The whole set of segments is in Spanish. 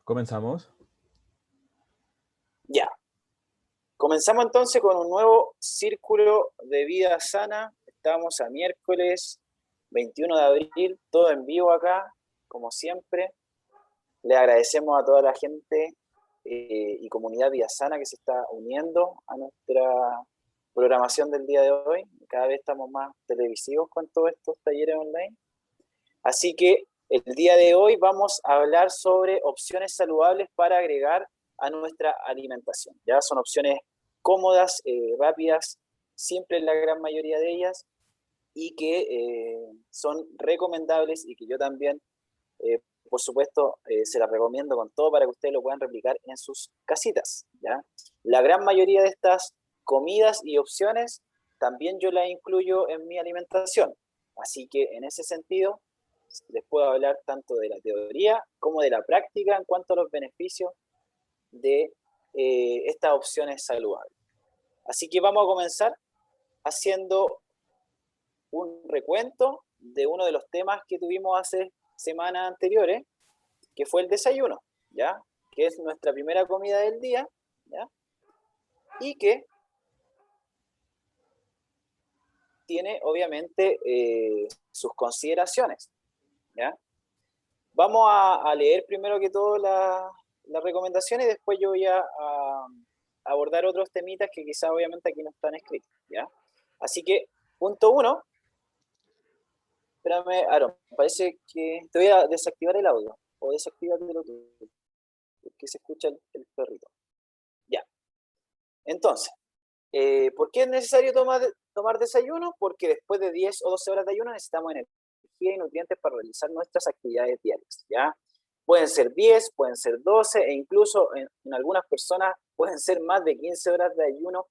Comenzamos. Ya. Comenzamos entonces con un nuevo círculo de vida sana. Estamos a miércoles 21 de abril, todo en vivo acá, como siempre. Le agradecemos a toda la gente y comunidad Vida Sana que se está uniendo a nuestra programación del día de hoy. Cada vez estamos más televisivos con todos estos talleres online. Así que el día de hoy vamos a hablar sobre opciones saludables para agregar a nuestra alimentación. Ya son opciones cómodas, rápidas, simples la gran mayoría de ellas y que son recomendables y que yo también, por supuesto, se las recomiendo con todo para que ustedes lo puedan replicar en sus casitas. ¿Ya? La gran mayoría de estas comidas y opciones también yo las incluyo en mi alimentación. Así que en ese sentido les puedo hablar tanto de la teoría como de la práctica en cuanto a los beneficios de estas opciones saludables. Así que vamos a comenzar haciendo un recuento de uno de los temas que tuvimos hace semanas anteriores, que fue el desayuno, ¿ya? Que es nuestra primera comida del día, ¿ya? Y que tiene obviamente sus consideraciones, ¿ya? Vamos a leer primero que todo las recomendaciones y después yo voy a abordar otros temitas que quizás obviamente aquí no están escritos, ¿ya? Así que, punto uno, espérame, Aaron, parece que te voy a desactivar el audio, o desactivártelo tú, porque se escucha el perrito. Ya, entonces, ¿por qué es necesario tomar desayuno? Porque después de 10 o 12 horas de ayuno necesitamos energía y nutrientes para realizar nuestras actividades diarias, ¿ya? Pueden ser 10, pueden ser 12 e incluso en algunas personas pueden ser más de 15 horas de ayuno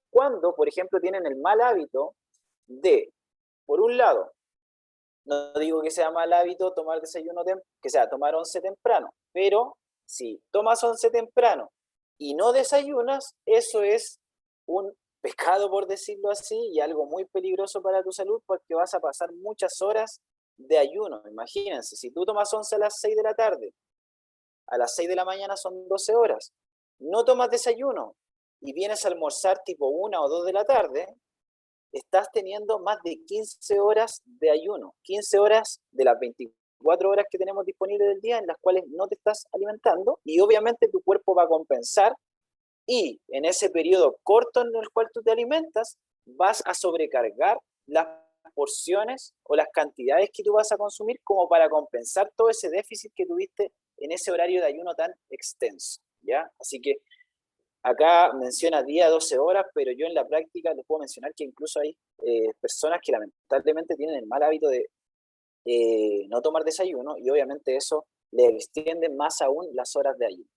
cuando, por ejemplo, tienen el mal hábito de, por un lado, no digo que sea mal hábito tomar desayuno, que sea tomar 11 temprano, pero si tomas 11 temprano y no desayunas, eso es un pecado, por decirlo así, y algo muy peligroso para tu salud porque vas a pasar muchas horas de ayuno. Imagínense, si tú tomas 11 a las 6 de la tarde, a las 6 de la mañana son 12 horas, no tomas desayuno y vienes a almorzar tipo 1 o 2 de la tarde, estás teniendo más de 15 horas de ayuno, 15 horas de las 24 horas que tenemos disponibles del día en las cuales no te estás alimentando y obviamente tu cuerpo va a compensar y en ese periodo corto en el cual tú te alimentas vas a sobrecargar las porciones o las cantidades que tú vas a consumir como para compensar todo ese déficit que tuviste en ese horario de ayuno tan extenso, ¿ya? Así que acá menciona día 12 horas, pero yo en la práctica les puedo mencionar que incluso hay personas que lamentablemente tienen el mal hábito de no tomar desayuno y obviamente eso le extiende más aún las horas de ayuno.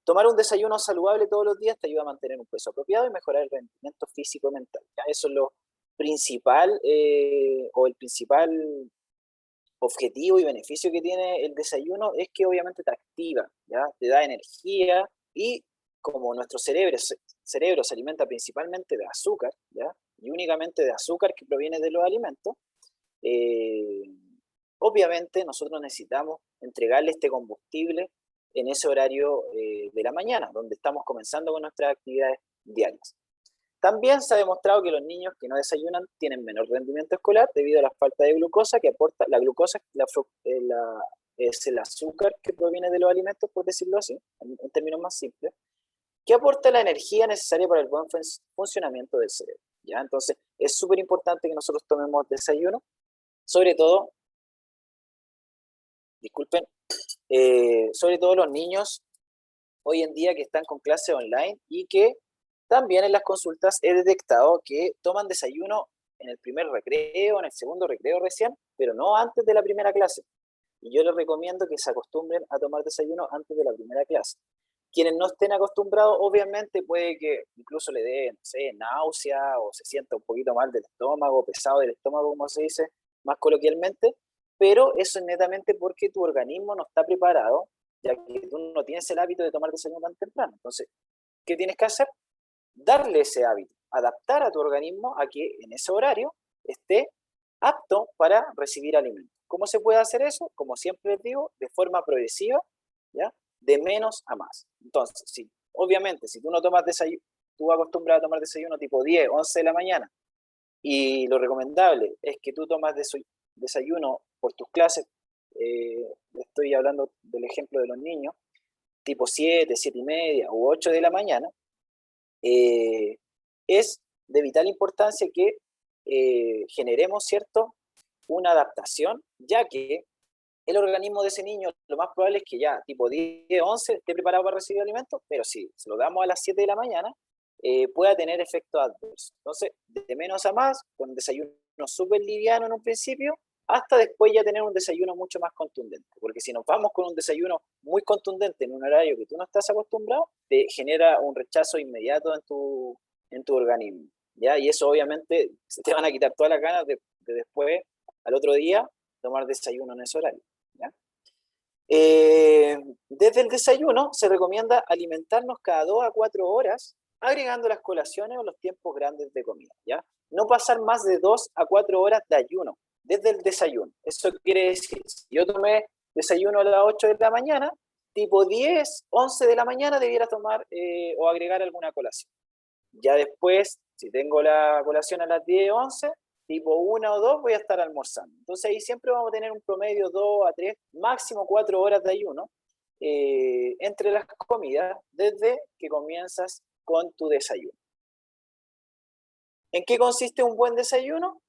Tomar un desayuno saludable todos los días te ayuda a mantener un peso apropiado y mejorar el rendimiento físico y mental. ¿Ya? Eso es lo principal o el principal objetivo y beneficio que tiene el desayuno es que obviamente te activa, ¿ya? Te da energía y como nuestro cerebro se alimenta principalmente de azúcar, ¿ya? Y únicamente de azúcar que proviene de los alimentos, eh, obviamente nosotros necesitamos entregarle este combustible en ese horario de la mañana, donde estamos comenzando con nuestras actividades diarias. También se ha demostrado que los niños que no desayunan tienen menor rendimiento escolar debido a la falta de glucosa que aporta la glucosa, es el azúcar que proviene de los alimentos, por decirlo así, en términos más simples, que aporta la energía necesaria para el buen funcionamiento del cerebro. ¿Ya? Entonces, es súper importante que nosotros tomemos desayuno, sobre todo, disculpen, sobre todo los niños hoy en día que están con clases online y que también en las consultas he detectado que toman desayuno en el primer recreo, en el segundo recreo recién, pero no antes de la primera clase. Y yo les recomiendo que se acostumbren a tomar desayuno antes de la primera clase. Quienes no estén acostumbrados, obviamente puede que incluso le dé, no sé, náusea o se sienta un poquito mal del estómago, pesado del estómago, como se dice más coloquialmente, pero eso es netamente porque tu organismo no está preparado, ya que tú no tienes el hábito de tomar desayuno tan temprano. Entonces, ¿qué tienes que hacer? Darle ese hábito, adaptar a tu organismo a que en ese horario esté apto para recibir alimentos. ¿Cómo se puede hacer eso? Como siempre les digo, de forma progresiva ¿ya? De menos a más. Entonces, sí, obviamente, si tú no tomas desayuno, tú acostumbras a tomar desayuno tipo 10, 11 de la mañana, y lo recomendable es que tú tomas desayuno por tus clases, estoy hablando del ejemplo de los niños, tipo 7, 7 y media u 8 de la mañana, es de vital importancia que generemos, ¿cierto?, una adaptación, ya que el organismo de ese niño lo más probable es que ya tipo 10, 11 esté preparado para recibir alimentos, pero si se lo damos a las 7 de la mañana, pueda tener efectos adversos. Entonces, de menos a más, con un desayuno súper liviano en un principio, hasta después ya tener un desayuno mucho más contundente. Porque si nos vamos con un desayuno muy contundente en un horario que tú no estás acostumbrado, te genera un rechazo inmediato en tu organismo, ¿ya? Y eso obviamente se te van a quitar todas las ganas de después, al otro día, tomar desayuno en ese horario, ¿ya? Desde el desayuno se recomienda alimentarnos cada 2 a 4 horas, agregando las colaciones o los tiempos grandes de comida, ¿ya? No pasar más de 2 a 4 horas de ayuno desde el desayuno. Eso quiere decir, si yo tomé desayuno a las 8 de la mañana, tipo 10, 11 de la mañana debiera tomar o agregar alguna colación. Ya después, si tengo la colación a las 10, 11, tipo 1 o 2 voy a estar almorzando. Entonces ahí siempre vamos a tener un promedio 2 a 3, máximo 4 horas de ayuno entre las comidas desde que comienzas con tu desayuno. ¿En qué consiste un buen desayuno?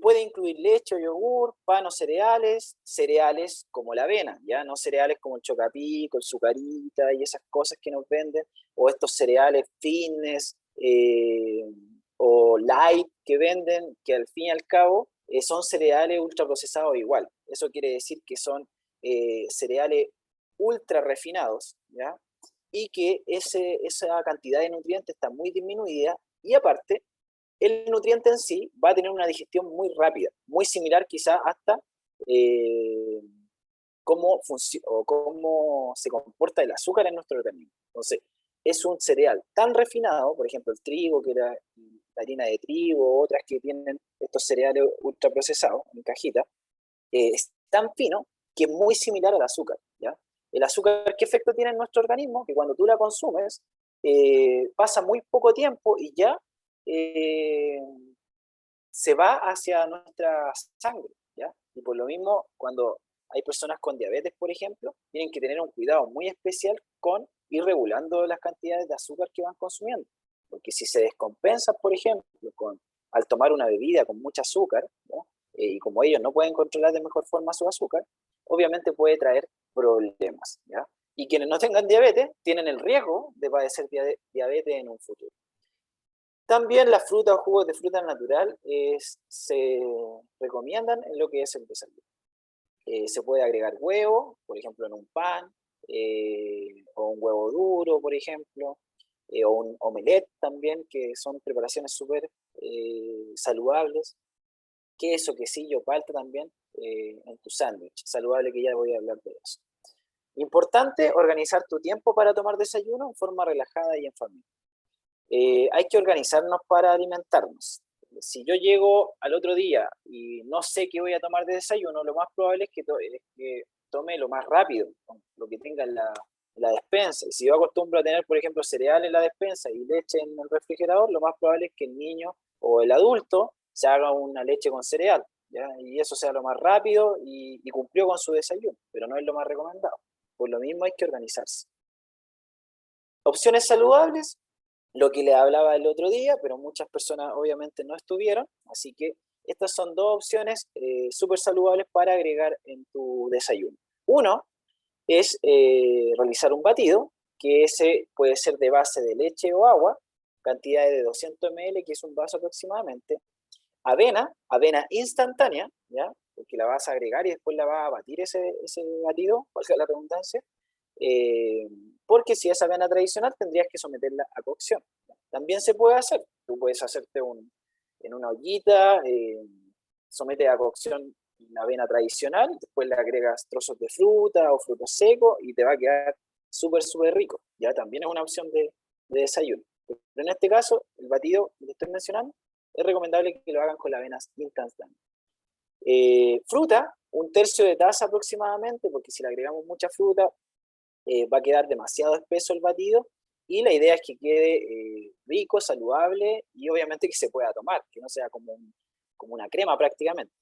Puede incluir leche o yogur, pan o cereales, cereales como la avena, ¿ya? No cereales como el Chocapic, el Zucarita y esas cosas que nos venden, o estos cereales fitness o light que venden, que al fin y al cabo son cereales ultraprocesados igual. Eso quiere decir que son cereales ultra refinados, ¿ya? Y que esa cantidad de nutrientes está muy disminuida y aparte el nutriente en sí va a tener una digestión muy rápida, muy similar quizás hasta eh, cómo se comporta el azúcar en nuestro organismo. Entonces, es un cereal tan refinado, por ejemplo, el trigo, que era la harina de trigo, otras que tienen estos cereales ultraprocesados en cajita, es tan fino que es muy similar al azúcar, ¿ya? El azúcar, ¿qué efecto tiene en nuestro organismo? Que cuando tú la consumes, pasa muy poco tiempo y ya eh, se va hacia nuestra sangre, ¿ya? Y por lo mismo, cuando hay personas con diabetes, por ejemplo, tienen que tener un cuidado muy especial con ir regulando las cantidades de azúcar que van consumiendo. Porque si se descompensa, por ejemplo, al tomar una bebida con mucho azúcar, ¿ya? Y como ellos no pueden controlar de mejor forma su azúcar, obviamente puede traer problemas, ¿ya? Y quienes no tengan diabetes tienen el riesgo de padecer diabetes en un futuro. También las frutas o jugos de fruta natural se recomiendan en lo que es el desayuno. Se puede agregar huevo, por ejemplo, en un pan, o un huevo duro, por ejemplo, o un omelette también, que son preparaciones súper saludables. Queso, quesillo, palta también en tu sándwich. Saludable, que ya voy a hablar de eso. Importante, organizar tu tiempo para tomar desayuno en forma relajada y en familia. Hay que organizarnos para alimentarnos. Si yo llego al otro día y no sé qué voy a tomar de desayuno, lo más probable es que tome lo más rápido, lo que tenga en la despensa. Y si yo acostumbro a tener, por ejemplo, cereal en la despensa y leche en el refrigerador, lo más probable es que el niño o el adulto se haga una leche con cereal, ¿ya? Y eso sea lo más rápido y cumplió con su desayuno, pero no es lo más recomendado. Por lo mismo hay que organizarse. Opciones saludables, lo que les hablaba el otro día, pero muchas personas obviamente no estuvieron, así que estas son dos opciones súper saludables para agregar en tu desayuno. Uno es realizar un batido, que ese puede ser de base de leche o agua, cantidad de 200 ml, que es un vaso aproximadamente. Avena instantánea, ¿ya? Porque la vas a agregar y después la vas a batir ese batido, valga la redundancia. Eh, Porque si es avena tradicional tendrías que someterla a cocción. También se puede hacer, tú puedes hacerte en una ollita, sometes a cocción la avena tradicional, después le agregas trozos de fruta o frutos secos y te va a quedar súper, súper rico. Ya también es una opción de desayuno. Pero en este caso, el batido que te estoy mencionando, es recomendable que lo hagan con la avena instantánea. Fruta, un tercio de taza aproximadamente, porque si le agregamos mucha fruta, va a quedar demasiado espeso el batido, y la idea es que quede rico, saludable, y obviamente que se pueda tomar, que no sea como una crema prácticamente.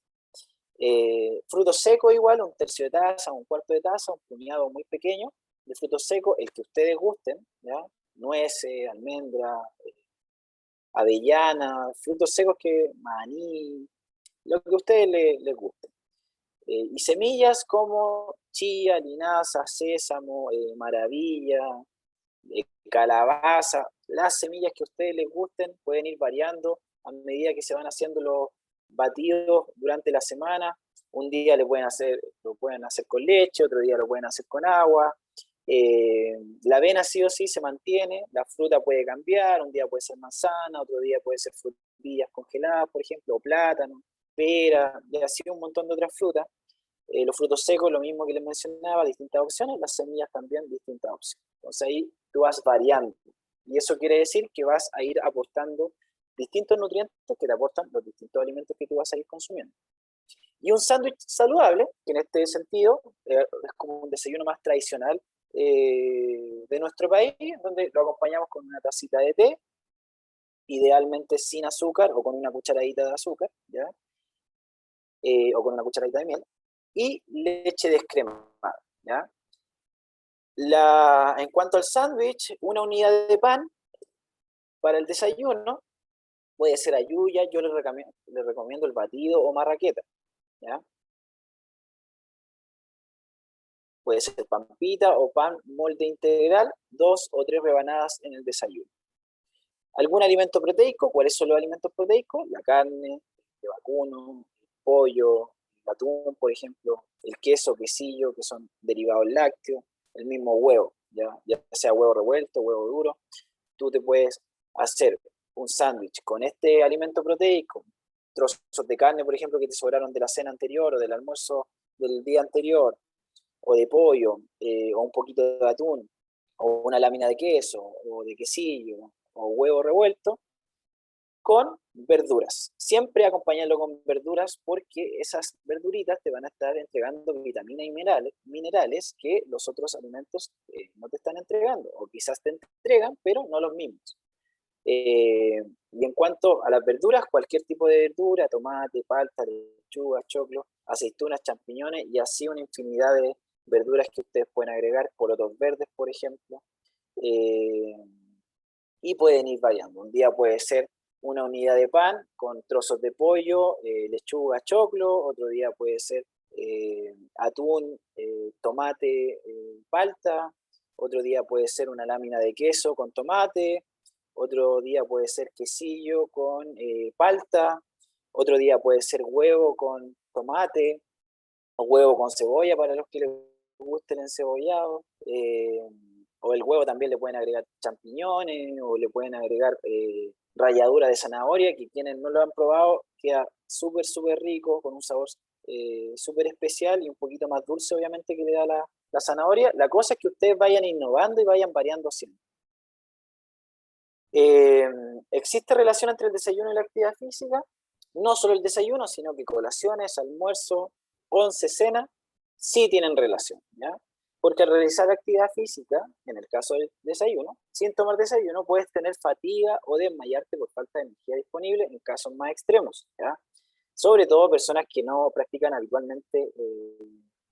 Frutos secos igual, un tercio de taza, un cuarto de taza, un puñado muy pequeño de frutos secos, el que ustedes gusten, ¿ya? Nueces, almendra, avellana, frutos secos que maní, lo que a ustedes les guste. Y semillas como chía, linaza, sésamo, maravilla, calabaza, las semillas que a ustedes les gusten pueden ir variando a medida que se van haciendo los batidos durante la semana. Un día lo pueden hacer con leche, otro día lo pueden hacer con agua. La avena sí o sí se mantiene, la fruta puede cambiar, un día puede ser manzana, otro día puede ser frutillas congeladas, por ejemplo, o plátano, pera, y así un montón de otras frutas. Los frutos secos, lo mismo que les mencionaba, distintas opciones, las semillas también, distintas opciones. Entonces ahí tú vas variando. Y eso quiere decir que vas a ir aportando distintos nutrientes que te aportan los distintos alimentos que tú vas a ir consumiendo. Y un sándwich saludable, que en este sentido es como un desayuno más tradicional de nuestro país, donde lo acompañamos con una tacita de té, idealmente sin azúcar o con una cucharadita de azúcar, ¿ya? O con una cucharadita de miel, y leche descremada, ¿ya? En cuanto al sándwich, una unidad de pan para el desayuno puede ser ayuya, yo les recomiendo el batido o marraqueta, ¿ya? Puede ser pan pita o pan molde integral, 2 o 3 rebanadas en el desayuno. ¿Algún alimento proteico? ¿Cuáles son los alimentos proteicos? La carne, de vacuno, el pollo, el atún, por ejemplo, el queso, quesillo, que son derivados lácteos, el mismo huevo, ya sea huevo revuelto, huevo duro. Tú te puedes hacer un sándwich con este alimento proteico, trozos de carne, por ejemplo, que te sobraron de la cena anterior o del almuerzo del día anterior, o de pollo, o un poquito de atún, o una lámina de queso, o de quesillo, o huevo revuelto, con verduras. Siempre acompañarlo con verduras porque esas verduritas te van a estar entregando vitaminas y minerales que los otros alimentos no te están entregando, o quizás te entregan, pero no los mismos. Y en cuanto a las verduras, cualquier tipo de verdura, tomate, palta, lechuga, choclo, aceitunas, champiñones y así una infinidad de verduras que ustedes pueden agregar, porotos verdes, por ejemplo, eh, y pueden ir variando. Un día puede ser una unidad de pan con trozos de pollo, lechuga, choclo, otro día puede ser atún, tomate, palta, otro día puede ser una lámina de queso con tomate, otro día puede ser quesillo con palta, otro día puede ser huevo con tomate, o huevo con cebolla para los que les guste el encebollado, o el huevo también le pueden agregar champiñones, o le pueden agregar ralladura de zanahoria, que quienes no lo han probado, queda súper, súper rico, con un sabor súper especial y un poquito más dulce, obviamente, que le da la zanahoria. La cosa es que ustedes vayan innovando y vayan variando siempre. ¿Existe relación entre el desayuno y la actividad física? No solo el desayuno, sino que colaciones, almuerzo, once, cena, sí tienen relación, ¿ya? Porque al realizar actividad física, en el caso del desayuno, sin tomar desayuno, puedes tener fatiga o desmayarte por falta de energía disponible en casos más extremos, ¿ya? Sobre todo personas que no practican habitualmente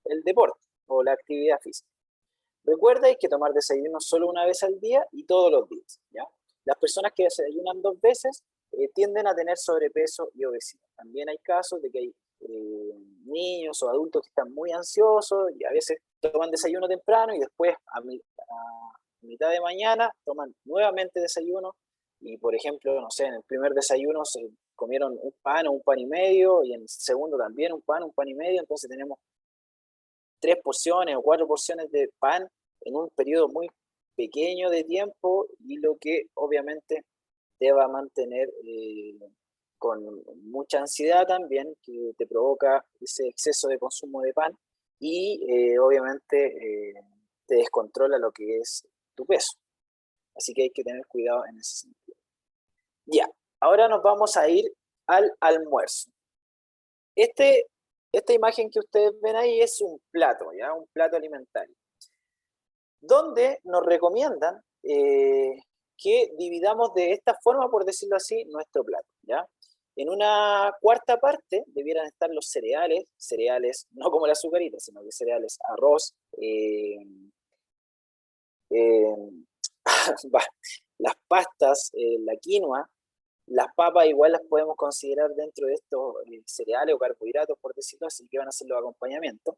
el deporte o la actividad física. Recuerda, hay que tomar desayuno solo una vez al día y todos los días, ¿ya? Las personas que desayunan 2 veces tienden a tener sobrepeso y obesidad. También hay casos de que hay niños o adultos que están muy ansiosos y a veces toman desayuno temprano y después a mitad de mañana toman nuevamente desayuno y, por ejemplo, no sé, en el primer desayuno se comieron un pan o un pan y medio y en el segundo también un pan y medio, entonces tenemos 3 porciones o 4 porciones de pan en un periodo muy pequeño de tiempo y lo que obviamente te va a mantener con mucha ansiedad también, que te provoca ese exceso de consumo de pan y obviamente te descontrola lo que es tu peso. Así que hay que tener cuidado en ese sentido. Ya, ahora nos vamos a ir al almuerzo. Esta imagen que ustedes ven ahí es un plato, ¿ya? Un plato alimentario. donde nos recomiendan que dividamos de esta forma, por decirlo así, nuestro plato, ¿ya? En una cuarta parte debieran estar los cereales, cereales no como la azucarita, sino que cereales, arroz, eh, las pastas, la quinoa, las papas igual las podemos considerar dentro de estos cereales o carbohidratos, por decirlo así, que van a ser los acompañamientos.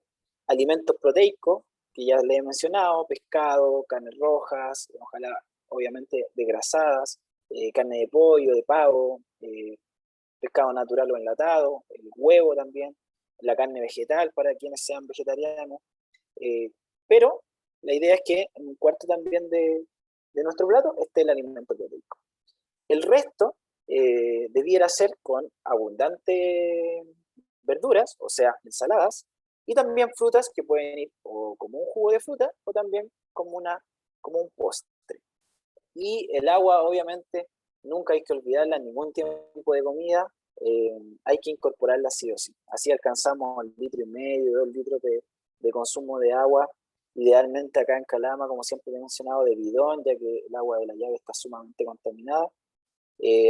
Alimentos proteicos, que ya les he mencionado, pescado, carnes rojas, ojalá obviamente desgrasadas, carne de pollo, de pavo, pescado natural o enlatado, el huevo también, la carne vegetal para quienes sean vegetarianos. Pero la idea es que en un cuarto también de nuestro plato esté el alimento proteico. El resto debiera ser con abundantes verduras, o sea, ensaladas, y también frutas que pueden ir o como un jugo de fruta o también como un postre. Y el agua, obviamente, nunca hay que olvidarla en ningún tiempo de comida, hay que incorporarla sí o sí. Así alcanzamos el 1,5 litros, 2 litros de consumo de agua, idealmente acá en Calama, como siempre he mencionado, de bidón, ya que el agua de la llave está sumamente contaminada.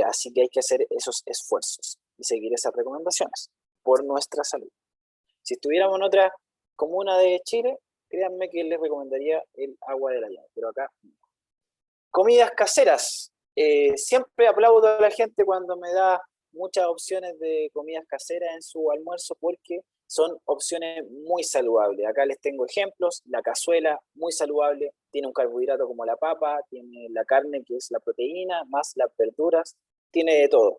Así que hay que hacer esos esfuerzos y seguir esas recomendaciones por nuestra salud. Si estuviéramos en otra comuna de Chile, créanme que les recomendaría el agua de la llave, pero acá no. Comidas caseras. Siempre aplaudo a la gente cuando me da muchas opciones de comidas caseras en su almuerzo porque son opciones muy saludables. Acá les tengo ejemplos. La cazuela, muy saludable, tiene un carbohidrato como la papa, tiene la carne que es la proteína, más las verduras, tiene de todo.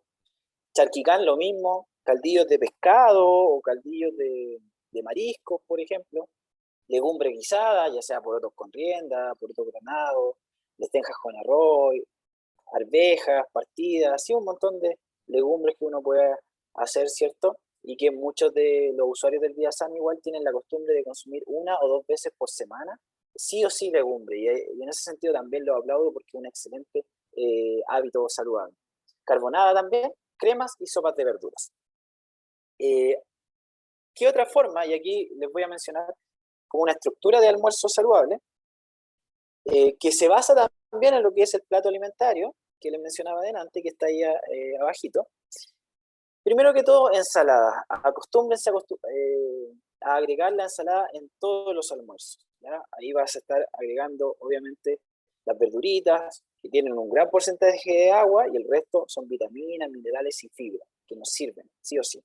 Charquicán, lo mismo, caldillos de pescado o caldillos de mariscos, por ejemplo. Legumbre guisada, ya sea porotos con rienda, porotos granados, lentejas con arroz, arvejas, partidas, y un montón de legumbres que uno puede hacer, ¿cierto? Y que muchos de los usuarios del Vía Sana igual tienen la costumbre de consumir 1 o 2 veces por semana, sí o sí legumbre, y en ese sentido también lo aplaudo porque es un excelente hábito saludable. Carbonada también, cremas y sopas de verduras. ¿Qué otra forma? Y aquí les voy a mencionar como una estructura de almuerzo saludable, que se basa también en lo que es el plato alimentario, que les mencionaba adelante, que está ahí abajito. Primero que todo, ensalada. Acostúmbrense a agregar la ensalada en todos los almuerzos, ¿ya? Ahí vas a estar agregando, obviamente, las verduritas, que tienen un gran porcentaje de agua, y el resto son vitaminas, minerales y fibra, que nos sirven, sí o sí.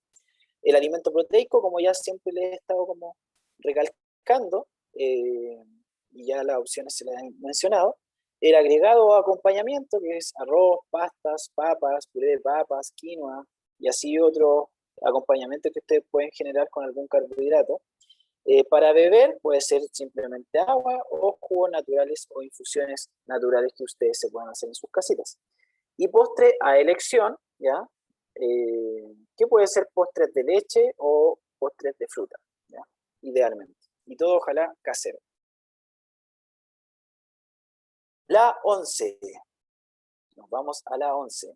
El alimento proteico, como ya siempre les he estado como recalcando, y ya las opciones se las he mencionado, el agregado o acompañamiento, que es arroz, pastas, papas, puré de papas, quinoa, y así otros acompañamientos que ustedes pueden generar con algún carbohidrato. Para beber puede ser simplemente agua o jugos naturales o infusiones naturales que ustedes se puedan hacer en sus casitas. Y postre a elección, ¿ya? Que puede ser postres de leche o postres de fruta, ¿ya? Idealmente. Y todo ojalá casero. La 11. Nos vamos a la 11.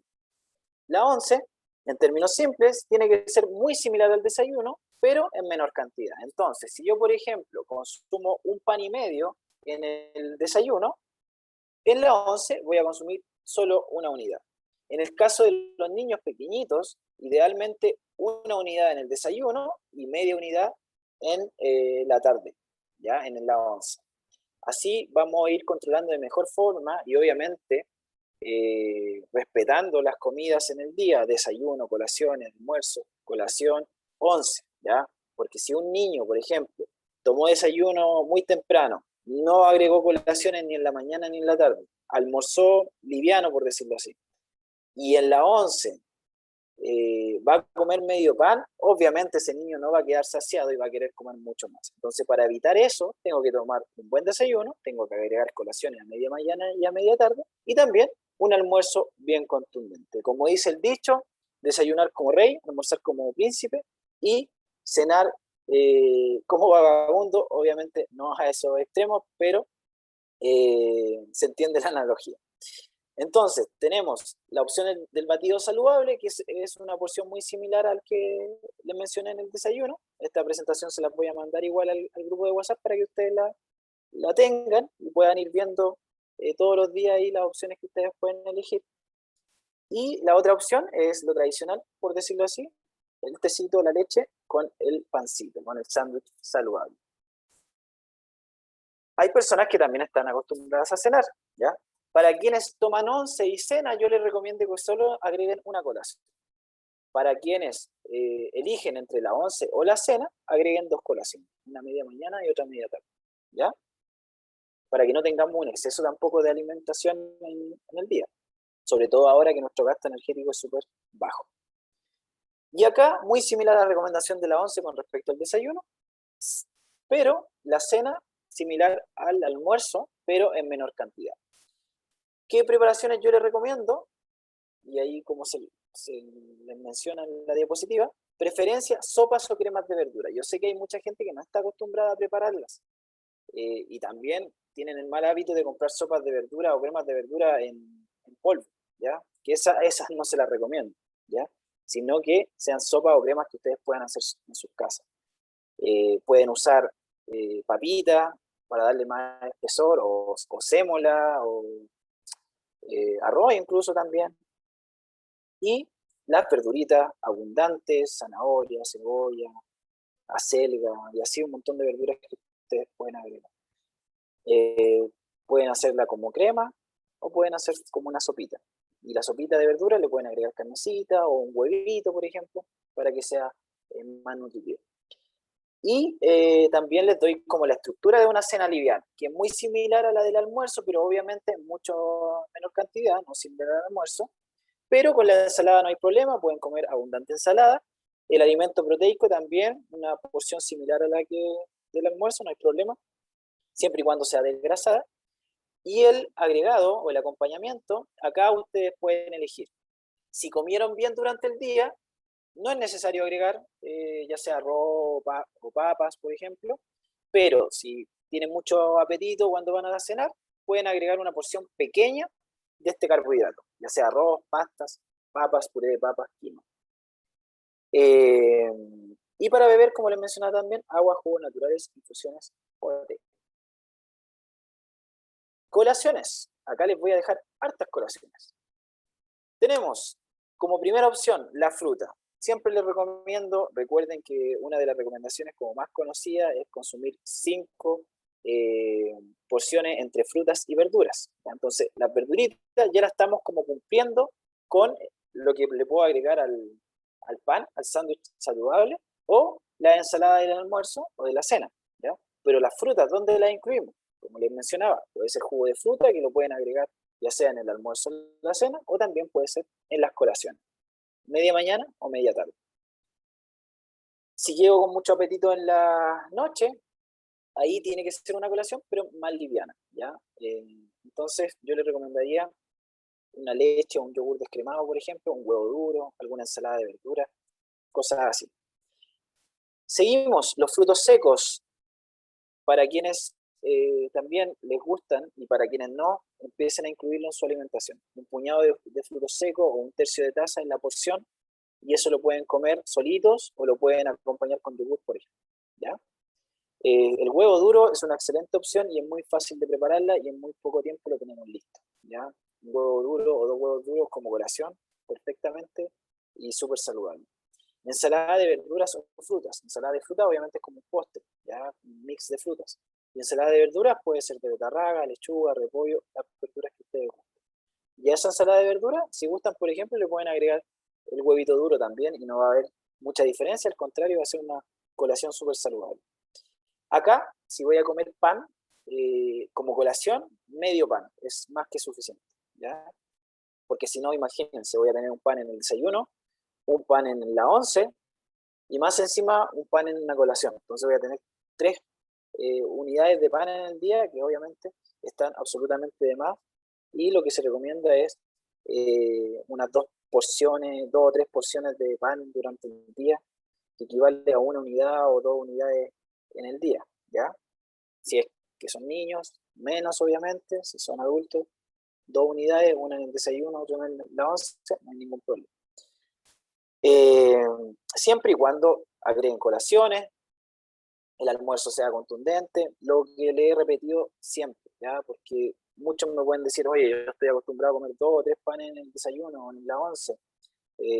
La 11, en términos simples, tiene que ser muy similar al desayuno, pero en menor cantidad. Entonces, si yo, por ejemplo, consumo 1,5 panes en el desayuno, en la 11 voy a consumir solo 1 unidad. En el caso de los niños pequeñitos, idealmente 1 unidad en el desayuno y media unidad en la tarde, ¿ya? En la 11. Así vamos a ir controlando de mejor forma y obviamente respetando las comidas en el día, desayuno, colación, almuerzo, colación, 11, ¿ya? Porque si un niño, por ejemplo, tomó desayuno muy temprano, no agregó colaciones ni en la mañana ni en la tarde, almorzó liviano, por decirlo así, y en la 11 va a comer medio pan, obviamente ese niño no va a quedar saciado y va a querer comer mucho más. Entonces, para evitar eso, tengo que tomar un buen desayuno, tengo que agregar colaciones a media mañana y a media tarde, y también un almuerzo bien contundente. Como dice el dicho, desayunar como rey, almorzar como príncipe y cenar como vagabundo, obviamente no a esos extremos, pero se entiende la analogía. Entonces, tenemos la opción del batido saludable, que es una porción muy similar al que les mencioné en el desayuno. Esta presentación se la voy a mandar igual al grupo de WhatsApp para que ustedes la tengan y puedan ir viendo todos los días ahí las opciones que ustedes pueden elegir. Y la otra opción es lo tradicional, por decirlo así, el tecito, la leche con el pancito, con el sándwich saludable. Hay personas que también están acostumbradas a cenar, ¿ya? Para quienes toman once y cena, yo les recomiendo que solo agreguen una colación. Para quienes eligen entre la once o la cena, agreguen dos colaciones, una media mañana y otra media tarde, ¿ya? Para que no tengamos un exceso tampoco de alimentación en el día, sobre todo ahora que nuestro gasto energético es súper bajo. Y acá, muy similar a la recomendación de la once con respecto al desayuno, pero la cena similar al almuerzo, pero en menor cantidad. ¿Qué preparaciones yo les recomiendo? Y ahí, como se les menciona en la diapositiva, preferencia sopas o cremas de verdura. Yo sé que hay mucha gente que no está acostumbrada a prepararlas y también tienen el mal hábito de comprar sopas de verdura o cremas de verdura en polvo, ¿ya? Que esas no se las recomiendo, ¿ya? Sino que sean sopas o cremas que ustedes puedan hacer en sus casas. Pueden usar papita para darle más espesor, o sémola, o arroz incluso también. Y las verduritas abundantes, zanahoria, cebolla, acelga, y así un montón de verduras que ustedes pueden agregar. Pueden hacerla como crema o pueden hacer como una sopita. Y la sopita de verdura le pueden agregar carnecita o un huevito, por ejemplo, para que sea más nutritivo. Y también les doy como la estructura de una cena liviana, que es muy similar a la del almuerzo, pero obviamente en mucho menor cantidad, no similar al almuerzo. Pero con la ensalada no hay problema, pueden comer abundante ensalada. El alimento proteico también, una porción similar a la que del almuerzo, no hay problema, siempre y cuando sea desgrasada. Y el agregado o el acompañamiento, acá ustedes pueden elegir. Si comieron bien durante el día, no es necesario agregar ya sea arroz o papas, por ejemplo, pero si tienen mucho apetito cuando van a cenar, pueden agregar una porción pequeña de este carbohidrato, ya sea arroz, pastas, papas, puré de papas, quinoa. Y para beber, como les mencionaba también, agua, jugos naturales, infusiones o té. Colaciones. Acá les voy a dejar hartas colaciones. Tenemos como primera opción la fruta. Siempre les recomiendo, recuerden que una de las recomendaciones como más conocida es consumir 5 porciones entre frutas y verduras. Entonces, las verduritas ya las estamos como cumpliendo con lo que le puedo agregar al pan, al sándwich saludable, o la ensalada del almuerzo o de la cena, ¿ya? Pero las frutas, ¿dónde las incluimos? Como les mencionaba, puede ser jugo de fruta que lo pueden agregar ya sea en el almuerzo o la cena, o también puede ser en las colaciones, media mañana o media tarde. Si llego con mucho apetito en la noche, ahí tiene que ser una colación, pero más liviana, ¿ya? Entonces, yo le recomendaría una leche o un yogur descremado, por ejemplo, un huevo duro, alguna ensalada de verduras, cosas así. Seguimos, los frutos secos. Para quienes también les gustan y para quienes no, empiecen a incluirlo en su alimentación. Un puñado de frutos secos o un tercio de taza en la porción, y eso lo pueden comer solitos o lo pueden acompañar con yogur, por ejemplo, ¿ya? El huevo duro es una excelente opción y es muy fácil de prepararla y en muy poco tiempo lo tenemos listo, ¿ya? Un huevo duro o 2 huevos duros como colación, perfectamente y súper saludable. Ensalada de verduras o frutas. Ensalada de frutas obviamente es como un postre, ¿ya? Un mix de frutas. Y ensalada de verduras puede ser de betarraga, lechuga, repollo, las verduras que ustedes gusten. Y a esa ensalada de verduras, si gustan, por ejemplo, le pueden agregar el huevito duro también y no va a haber mucha diferencia, al contrario, va a ser una colación súper saludable. Acá, si voy a comer pan, como colación, medio pan, es más que suficiente, ¿ya? Porque si no, imagínense, voy a tener un pan en el desayuno, un pan en la once, y más encima un pan en una colación. Entonces voy a tener 3 unidades de pan en el día que obviamente están absolutamente de más, y lo que se recomienda es unas 2 porciones, 2 o 3 porciones de pan durante el día, que equivale a una unidad o 2 unidades en el día, ¿ya? Si es que son niños, menos obviamente, si son adultos, 2 unidades, una en el desayuno, otra en la once, no hay ningún problema. Siempre y cuando agreguen colaciones, el almuerzo sea contundente, lo que le he repetido siempre, ¿ya? Porque muchos me pueden decir, oye, yo estoy acostumbrado a comer 2 o 3 panes en el desayuno o en la once.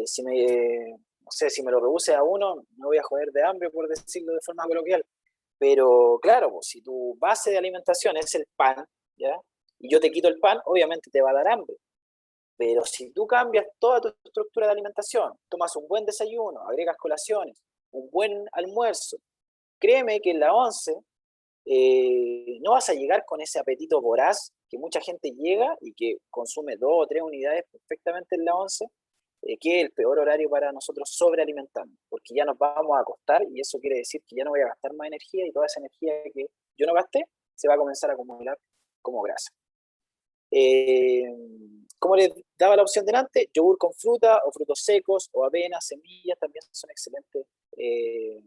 Si no sé, si me lo reduce a uno, me voy a joder de hambre, por decirlo de forma coloquial. Pero claro, pues, si tu base de alimentación es el pan, ¿ya? Y yo te quito el pan, obviamente te va a dar hambre. Pero si tú cambias toda tu estructura de alimentación, tomas un buen desayuno, agregas colaciones, un buen almuerzo, créeme que en la once no vas a llegar con ese apetito voraz que mucha gente llega y que consume 2 o 3 unidades perfectamente en la once, que es el peor horario para nosotros sobrealimentarnos, porque ya nos vamos a acostar y eso quiere decir que ya no voy a gastar más energía y toda esa energía que yo no gasté se va a comenzar a acumular como grasa. Eh, como les daba la opción delante, yogur con fruta o frutos secos o avena, semillas también son excelentes eh,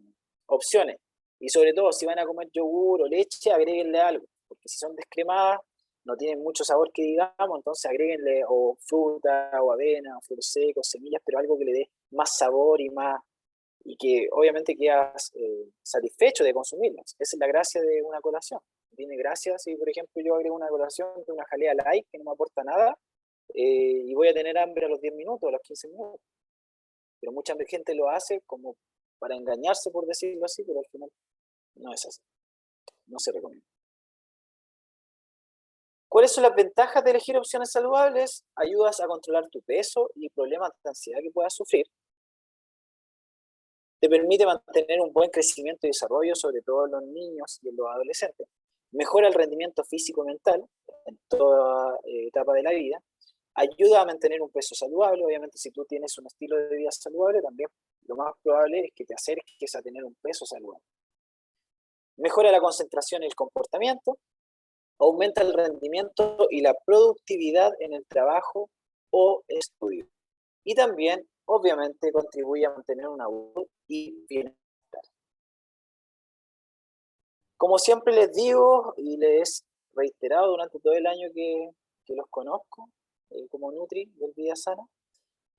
opciones. Y sobre todo, si van a comer yogur o leche, agréguenle algo, porque si son descremadas, no tienen mucho sabor que digamos, entonces agréguenle o fruta o avena, o frutos secos, semillas, pero algo que le dé más sabor y más, y que obviamente quedas satisfecho de consumirlas. Esa es la gracia de una colación. Tiene gracia si, por ejemplo, yo agrego una colación de una jalea light que no me aporta nada y voy a tener hambre a los 10 minutos, a los 15 minutos. Pero mucha gente lo hace como para engañarse, por decirlo así, pero al final no es así. No se recomienda. ¿Cuáles son las ventajas de elegir opciones saludables? Ayudas a controlar tu peso y problemas de ansiedad que puedas sufrir. Te permite mantener un buen crecimiento y desarrollo, sobre todo en los niños y en los adolescentes. Mejora el rendimiento físico y mental en toda etapa de la vida. Ayuda a mantener un peso saludable. Obviamente, si tú tienes un estilo de vida saludable, también lo más probable es que te acerques a tener un peso saludable. Mejora la concentración y el comportamiento. Aumenta el rendimiento y la productividad en el trabajo o estudio. Y también, obviamente, contribuye a mantener una salud y bienestar. Como siempre les digo y les he reiterado durante todo el año que los conozco como Nutri del Vida Sana,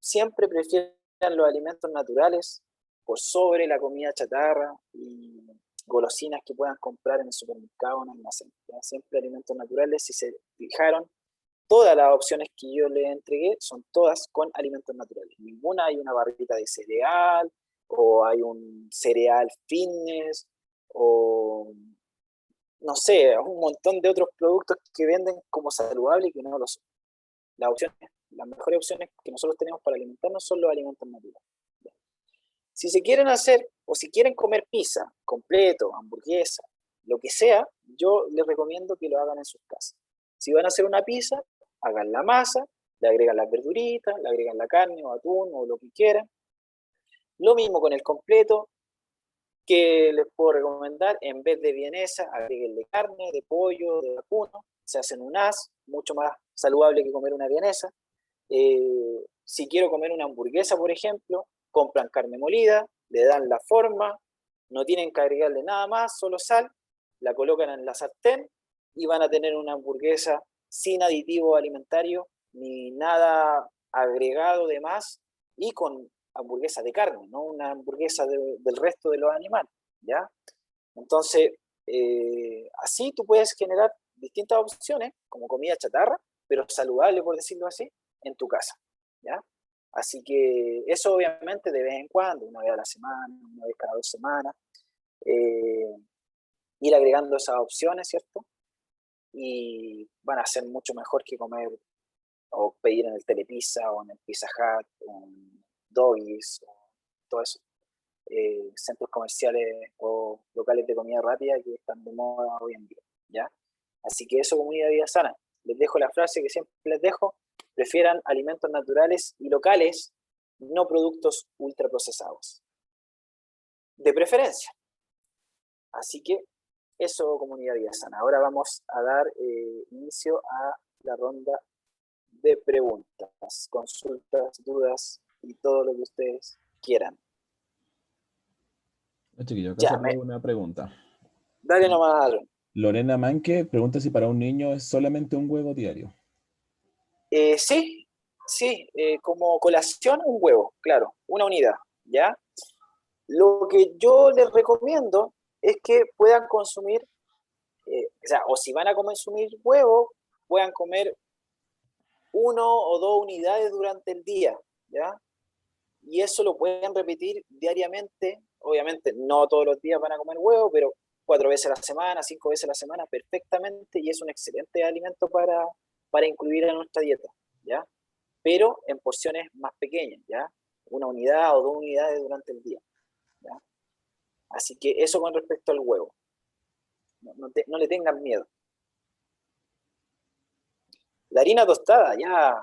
siempre prefieran los alimentos naturales por sobre la comida chatarra y golosinas que puedan comprar en el supermercado o en el almacén. Siempre alimentos naturales. Si se fijaron, todas las opciones que yo les entregué son todas con alimentos naturales. Ninguna hay una barrita de cereal o hay un cereal fitness o no sé, un montón de otros productos que venden como saludables y que no lo son. Las mejores opciones que nosotros tenemos para alimentarnos son los alimentos naturales. Si se quieren hacer o si quieren comer pizza, completo, hamburguesa, lo que sea, yo les recomiendo que lo hagan en sus casas. Si van a hacer una pizza, hagan la masa, le agregan las verduritas, le agregan la carne o atún o lo que quieran. Lo mismo con el completo, que les puedo recomendar, en vez de vienesa, agreguenle carne, de pollo, de vacuno, se hacen un as, mucho más saludable que comer una vienesa. Si quiero comer una hamburguesa, por ejemplo, compran carne molida, le dan la forma, no tienen que agregarle nada más, solo sal, la colocan en la sartén y van a tener una hamburguesa sin aditivo alimentario ni nada agregado de más y con hamburguesa de carne, no una hamburguesa del resto de los animales, ¿ya? Entonces, así tú puedes generar distintas opciones, como comida chatarra, pero saludable, por decirlo así, en tu casa, ¿ya? Así que eso obviamente de vez en cuando, una vez a la semana, una vez cada 2 semanas, eh, ir agregando esas opciones, ¿cierto? Y van a ser mucho mejor que comer o pedir en el Telepizza o en el Pizza Hut o en Doggies o todo eso. Centros comerciales o locales de comida rápida que están de moda hoy en día, ¿ya? Así que eso, comunidad de vida sana. Les dejo la frase que siempre les dejo: prefieran alimentos naturales y locales, no productos ultraprocesados. De preferencia. Así que eso, comunidad de vida sana. Ahora vamos a dar inicio a la ronda de preguntas, consultas, dudas y todo lo que ustedes quieran. Chiquillo, acá Ya, salió una pregunta. dale nomás, Adron. Lorena Manque pregunta si para un niño es solamente un huevo diario. Sí, sí, como colación un huevo, claro, una unidad, ¿ya? Lo que yo les recomiendo es que puedan consumir, o sea, o si van a consumir huevo, puedan comer 1 o 2 unidades durante el día, ¿ya? Y eso lo pueden repetir diariamente, obviamente no todos los días van a comer huevo, pero 4 veces a la semana, 5 veces a la semana, perfectamente, y es un excelente alimento para incluir en nuestra dieta, ¿ya? Pero en porciones más pequeñas, ¿ya? 1 unidad o 2 unidades durante el día, ¿ya? Así que eso con respecto al huevo. No le tengan miedo. La harina tostada, ya,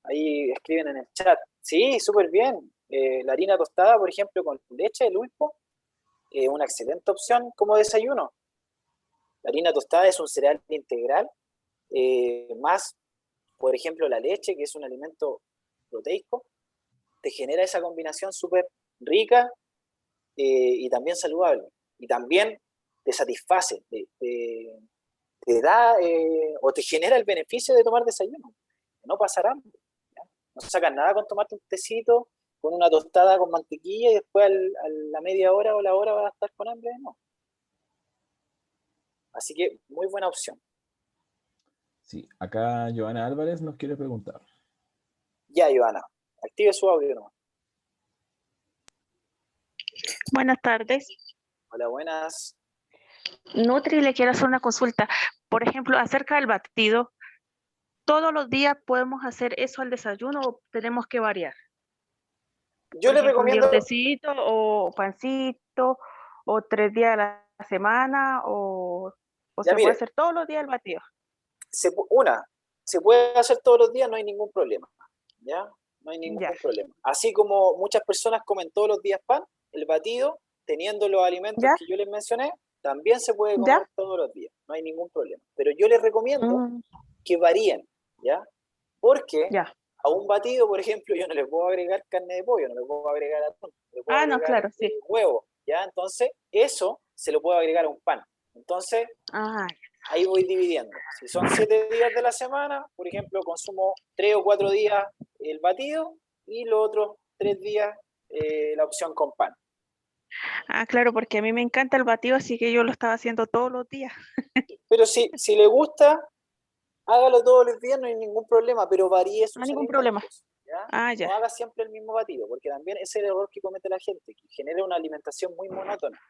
ahí escriben en el chat. Sí, súper bien. La harina tostada, por ejemplo, con leche de lulpo, una excelente opción como desayuno. La harina tostada es un cereal integral, más, por ejemplo, la leche, que es un alimento proteico, te genera esa combinación súper rica y también saludable. Y también te satisface, te da o te genera el beneficio de tomar desayuno, no pasar hambre. ¿Ya? No sacas nada con tomarte un tecito, con una tostada con mantequilla y después a la media hora o la hora vas a estar con hambre, no. Así que muy buena opción. Sí, acá Joana Álvarez nos quiere preguntar. Ya, Ivana, active su audio nomás. Buenas tardes. Hola, buenas. Nutri, le quiero hacer una consulta. Por ejemplo, acerca del batido, ¿todos los días podemos hacer eso al desayuno o tenemos que variar? Yo Por les ejemplo, un día un recomiendo, tecito o pancito o 3 días a la semana o ya se puede mire, hacer todos los días el batido. se puede hacer todos los días, no hay ningún problema. ¿Ya? No hay ningún Ya, problema. Así como muchas personas comen todos los días pan, el batido, teniendo los alimentos ya, que yo les mencioné, también se puede ya, comer todos los días, no hay ningún problema. Pero yo les recomiendo mm, que varíen, ¿ya? Porque ya. a un batido, por ejemplo, yo no le puedo agregar carne de pollo, no le puedo agregar atún, no le puedo Ah, no, agregar claro, sí. huevo, ¿ya? Entonces, eso se lo puedo agregar a un pan. Entonces, Ah, ahí voy dividiendo. Si son 7 días de la semana, por ejemplo, consumo 3 o 4 días el batido y los otros 3 días la opción con pan. claro, porque a mí me encanta el batido, así que yo lo estaba haciendo todos los días. Pero si le gusta, hágalo todos los días, no hay ningún problema, pero varíe No hay sus ningún problema. alimentos. ¿Ya? Ah, No ya, haga siempre el mismo batido, porque también ese es el error que comete la gente, que genera una alimentación muy monótona.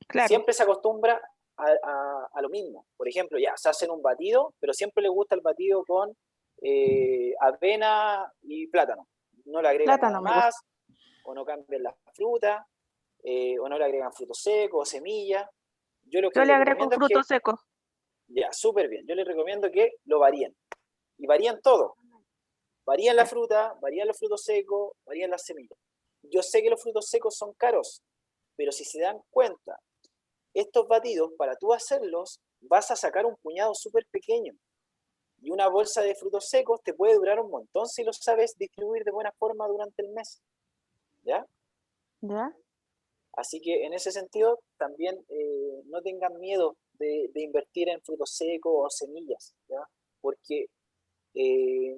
claro. Siempre se acostumbra a lo mismo. Por ejemplo, ya, se hacen un batido, pero siempre le gusta el batido con avena y plátano. No le agregan nada Plátano me gusta. más, o no cambian la fruta, o no le agregan frutos secos o semillas. Yo lo que Yo le les agrego recomiendo es que, frutos secos. ya, súper bien, yo les recomiendo que lo varíen. Y varían todo. Varían la Ya. fruta, varían los frutos secos, varían las semillas. Yo sé que los frutos secos son caros, pero si se dan cuenta, estos batidos, para tú hacerlos, vas a sacar un puñado súper pequeño. Y una bolsa de frutos secos te puede durar un montón si lo sabes distribuir de buena forma durante el mes. ¿Ya? ¿Ya? Así que en ese sentido, también no tengan miedo de invertir en frutos secos o semillas, ¿ya? Porque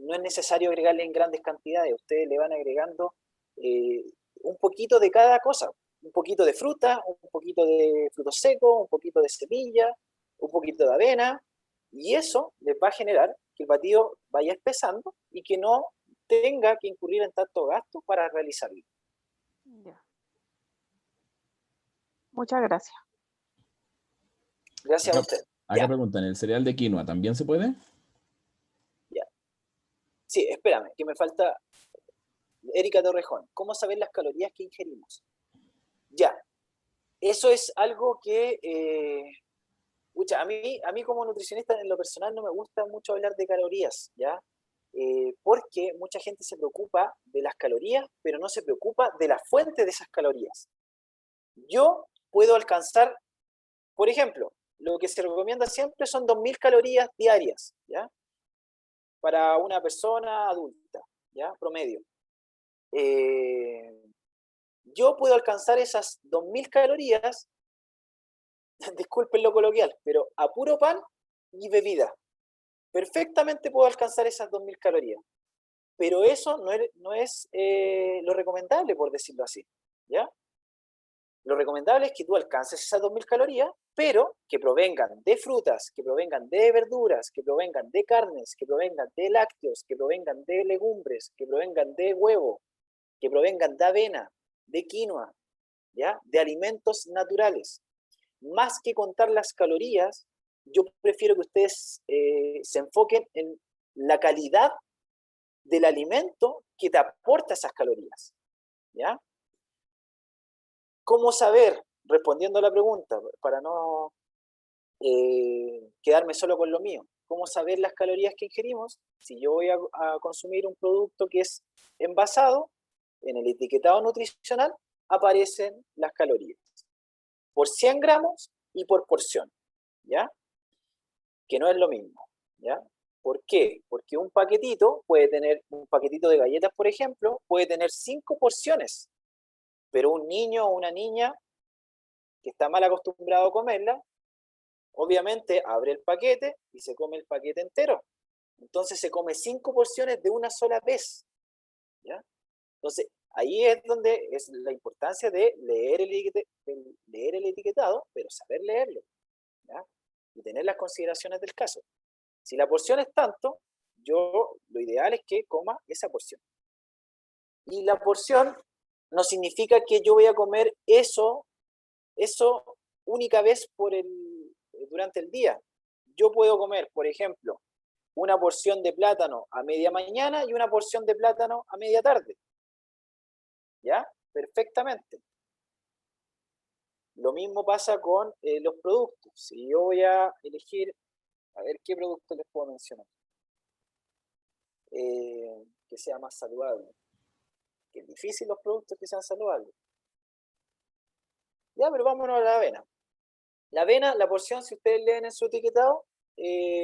no es necesario agregarle en grandes cantidades, ustedes le van agregando eh, un poquito de cada cosa, un poquito de fruta, un poquito de frutos secos, un poquito de semilla, un poquito de avena, y eso les va a generar que el batido vaya espesando y que no tenga que incurrir en tanto gasto para realizarlo. Ya. Muchas gracias. Gracias a Acá, usted. acá Ya, preguntan, ¿el cereal de quinoa también se puede? ya. Sí, espérame, que me falta Erika Torrejón. ¿Cómo saber las calorías que ingerimos? Ya, eso es algo que pucha, a mí como nutricionista en lo personal no me gusta mucho hablar de calorías, ¿ya? Porque mucha gente se preocupa de las calorías, pero no se preocupa de la fuente de esas calorías. Yo puedo alcanzar, por ejemplo, lo que se recomienda siempre son 2000 calorías diarias, ¿ya? Para una persona adulta, ¿ya? Promedio. Eh, yo puedo alcanzar esas 2000 calorías, disculpen lo coloquial, pero a puro pan y bebida. Perfectamente puedo alcanzar esas 2000 calorías. Pero eso no es lo recomendable, por decirlo así. ¿Ya? lo recomendable es que tú alcances esas 2000 calorías, pero que provengan de frutas, que provengan de verduras, que provengan de carnes, que provengan de lácteos, que provengan de legumbres, que provengan de huevo, que provengan de avena, de quinoa, ¿ya? De alimentos naturales. Más que contar las calorías, yo prefiero que ustedes se enfoquen en la calidad del alimento que te aporta esas calorías, ¿ya? ¿Cómo saber? Respondiendo a la pregunta, para no quedarme solo con lo mío. ¿Cómo saber las calorías que ingerimos? Si yo voy a consumir un producto que es envasado, en el etiquetado nutricional aparecen las calorías por 100 gramos y por porción, ¿ya? Que no es lo mismo, ¿ya? ¿Por qué? Porque un paquetito puede tener, un paquetito de galletas, por ejemplo, puede tener 5 porciones, pero un niño o una niña que está mal acostumbrado a comerla, obviamente abre el paquete y se come el paquete entero. Entonces se come 5 porciones de una sola vez, ¿ya? Entonces, ahí es donde es la importancia de leer el etiquetado, pero saber leerlo, ¿ya? Y tener las consideraciones del caso. Si la porción es tanto, lo ideal es que coma esa porción. Y la porción no significa que yo voy a comer eso única vez durante el día. Yo puedo comer, por ejemplo, una porción de plátano a media mañana y una porción de plátano a media tarde. ¿Ya? Perfectamente. Lo mismo pasa con los productos. Si yo voy a elegir, a ver qué producto les puedo mencionar, que sea más saludable. Que es difícil los productos que sean saludables. Ya, pero vámonos a la avena. La avena, la porción, si ustedes leen en su etiquetado,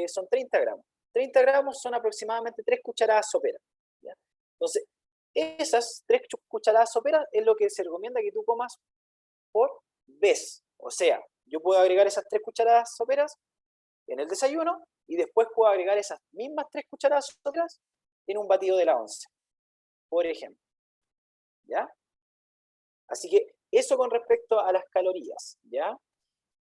son 30 gramos. 30 gramos son aproximadamente 3 cucharadas soperas. ¿Ya? Entonces, esas 3 cucharadas soperas es lo que se recomienda que tú comas por vez. O sea, yo puedo agregar esas 3 cucharadas soperas en el desayuno y después puedo agregar esas mismas 3 cucharadas soperas en un batido de la once, por ejemplo. ¿Ya? Así que eso con respecto a las calorías, ¿ya?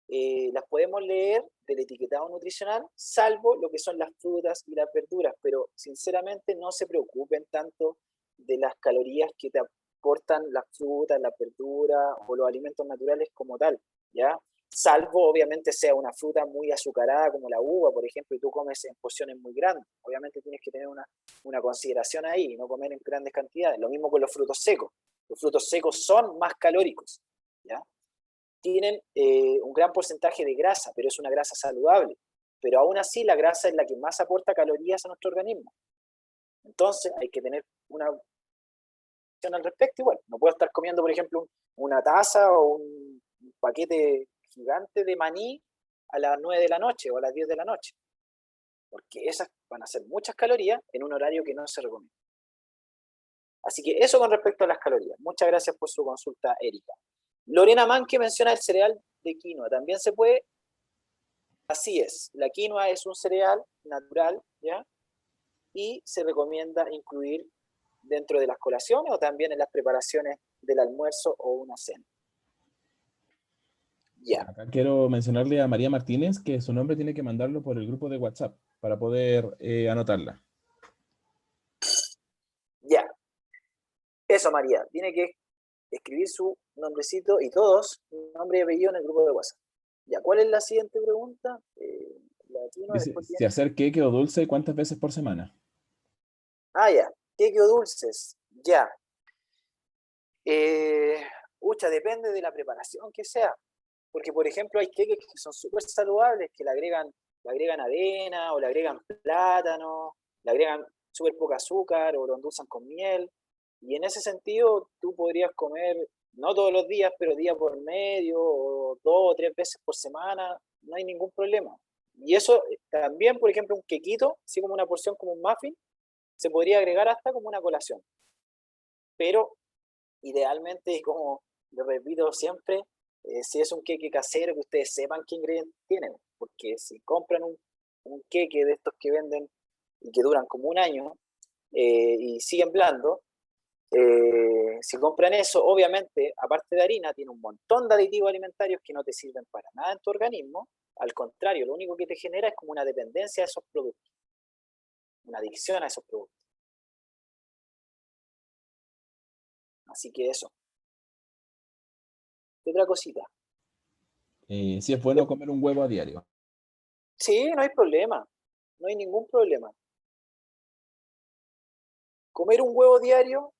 Las podemos leer del etiquetado nutricional, salvo lo que son las frutas y las verduras, pero sinceramente no se preocupen tanto de las calorías que te aportan las frutas, las verduras o los alimentos naturales como tal, ¿ya? Salvo, obviamente, sea una fruta muy azucarada como la uva, por ejemplo, y tú comes en porciones muy grandes. Obviamente tienes que tener una consideración ahí, no comer en grandes cantidades. Lo mismo con los frutos secos. Los frutos secos son más calóricos, ¿ya? Tienen un gran porcentaje de grasa, pero es una grasa saludable. Pero aún así la grasa es la que más aporta calorías a nuestro organismo. Entonces hay que tener una al respecto. Igual, no puedo estar comiendo, por ejemplo, una taza o un paquete gigante de maní a las 9 de la noche o a las 10 de la noche, porque esas van a ser muchas calorías en un horario que no se recomienda. Así que eso con respecto a las calorías. Muchas gracias por su consulta, Erika. Lorena Manque menciona el cereal de quinoa. También se puede. Así es. La quinoa es un cereal natural, ¿ya? Y se recomienda incluir dentro de las colaciones o también en las preparaciones del almuerzo o una cena. Ya. Acá quiero mencionarle a María Martínez que su nombre tiene que mandarlo por el grupo de WhatsApp para poder anotarla. Ya. Eso, María. Tiene que escribir su nombrecito y todos, nombre y apellido en el grupo de WhatsApp. Ya, ¿cuál es la siguiente pregunta? Dice, si hacer queque o dulce, ¿cuántas veces por semana? Ah, ya. Queque o dulces. Ya. Depende de la preparación que sea. Porque, por ejemplo, hay queques que son súper saludables, que le agregan avena, o le agregan plátano, le agregan súper poco azúcar, o lo endulzan con miel. Y en ese sentido, tú podrías comer, no todos los días, pero día por medio, o 2 o 3 veces por semana, no hay ningún problema. Y eso también, por ejemplo, un quequito, así como una porción como un muffin, se podría agregar hasta como una colación. Pero idealmente, como lo repito siempre, si es un queque casero, que ustedes sepan qué ingredientes tienen, porque si compran un queque de estos que venden y que duran como un año y siguen blando, Si compran eso, obviamente, aparte de harina, tiene un montón de aditivos alimentarios que no te sirven para nada en tu organismo. Al contrario, lo único que te genera es como una dependencia a esos productos, una adicción a esos productos. Así que eso. ¿Qué otra cosita? Si es bueno comer un huevo a diario. Sí, no hay problema. No hay ningún problema. Comer un huevo diario,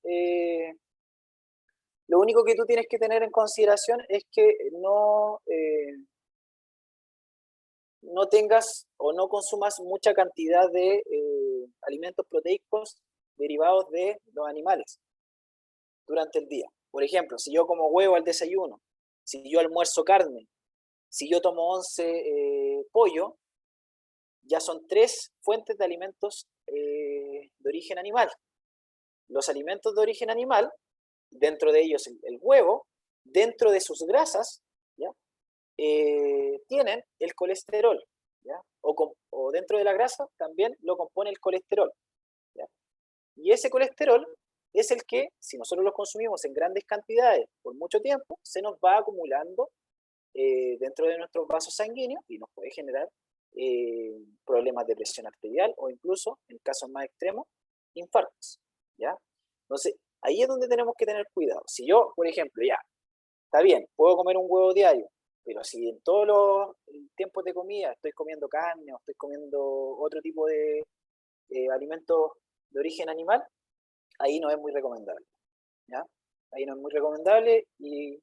lo único que tú tienes que tener en consideración es que no tengas o no consumas mucha cantidad de alimentos proteicos derivados de los animales durante el día. Por ejemplo, si yo como huevo al desayuno, si yo almuerzo carne, si yo tomo 11 pollo, ya son 3 fuentes de alimentos de origen animal. Los alimentos de origen animal, dentro de ellos el huevo, dentro de sus grasas, ¿ya? Tienen el colesterol, ¿ya? O dentro de la grasa también lo compone el colesterol, ¿ya? Y ese colesterol es el que, si nosotros lo consumimos en grandes cantidades por mucho tiempo, se nos va acumulando dentro de nuestros vasos sanguíneos y nos puede generar problemas de presión arterial o incluso, en casos más extremos, infartos, ¿ya? Entonces, ahí es donde tenemos que tener cuidado. Si yo, por ejemplo, ya, está bien, puedo comer un huevo diario, pero si en todos los tiempos de comida estoy comiendo carne o estoy comiendo otro tipo de alimentos de origen animal, ahí no es muy recomendable, ¿ya? Ahí no es muy recomendable y